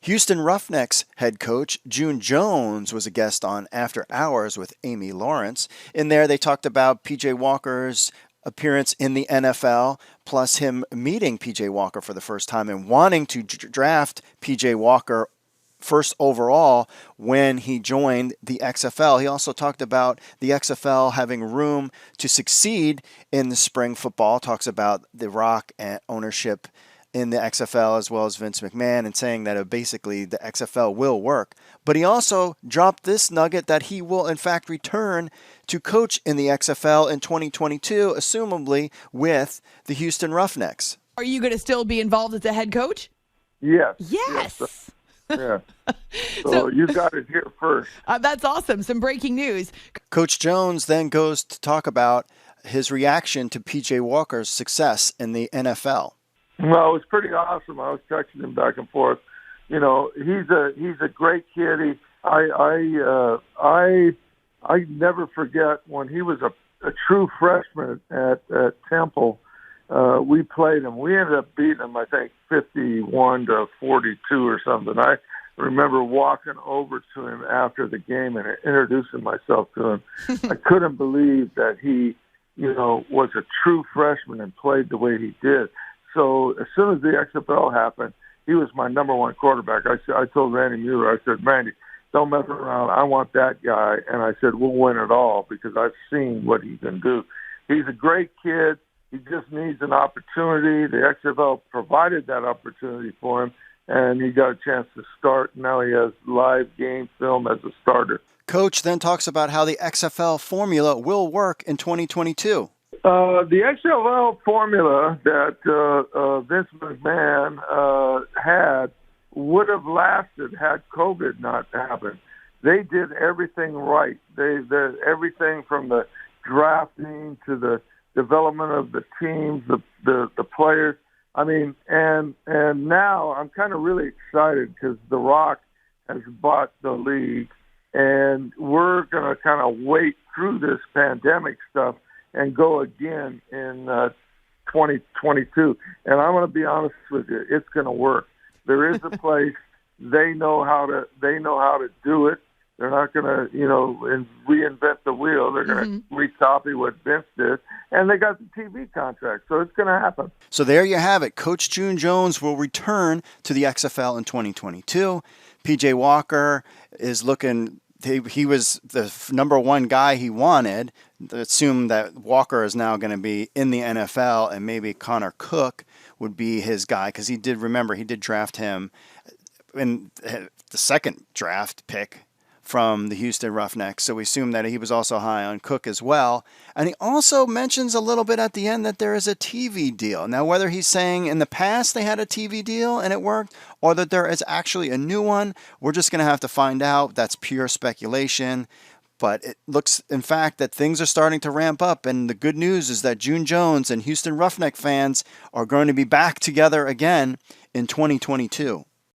Houston Roughnecks head coach June Jone was a guest on After Hours with Amy Lawrence. In there, they talked about P.J. Walker's appearance in the NFL, plus him meeting P.J. Walker for the first time and wanting to draft P.J. Walker first overall when he joined the XFL. He also talked about the XFL having room to succeed in the spring football, talks about the Rock and ownership in the XFL as well as Vince McMahon, and saying that basically the XFL will work. But he also dropped this nugget that he will in fact return to coach in the XFL in 2022, assumably with the Houston Roughnecks. Are you going to still be involved as a head coach? Yes. Yes. Yeah. So you got it here first. That's awesome. Some breaking news. Coach Jones then goes to talk about his reaction to P.J. Walker's success in the NFL. Well, it was pretty awesome. I was texting him back and forth. You know, he's a great kid. I never forget when he was a true freshman at Temple. We played him. We ended up beating him, I think, 51-42 or something. I remember walking over to him after the game and introducing myself to him. I couldn't believe that he, was a true freshman and played the way he did. So as soon as the XFL happened, he was my number one quarterback. I told Randy Mueller, I said, Randy, don't mess around. I want that guy. And I said, we'll win it all because I've seen what he can do. He's a great kid. He just needs an opportunity. The XFL provided that opportunity for him, and he got a chance to start. Now he has live game film as a starter. Coach then talks about how the XFL formula will work in 2022. The XFL formula that Vince McMahon had would have lasted had COVID not happened. They did everything right. They everything from the drafting to the development of the teams, the players. I mean, and now I'm kind of really excited because The Rock has bought the league, and we're going to kind of wait through this pandemic stuff and go again in 2022. And I'm going to be honest with you, it's going to work. There is a place. They know how to do it. They're not going to, reinvent the wheel. They're going to recopy what Vince did. And they got the TV contract, so it's going to happen. So there you have it. Coach June Jone will return to the XFL in 2022. P.J. Walker is looking... He was the number one guy he wanted. Assume that Walker is now going to be in the NFL, and maybe Connor Cook would be his guy because he did draft him in the second draft pick from the Houston Roughnecks. So we assume that he was also high on Cook as well. And he also mentions a little bit at the end that there is a TV deal. Now, whether he's saying in the past they had a TV deal and it worked, or that there is actually a new one, we're just going to have to find out. That's pure speculation. But it looks, in fact, that things are starting to ramp up. And the good news is that June Jone and Houston Roughneck fans are going to be back together again in 2022.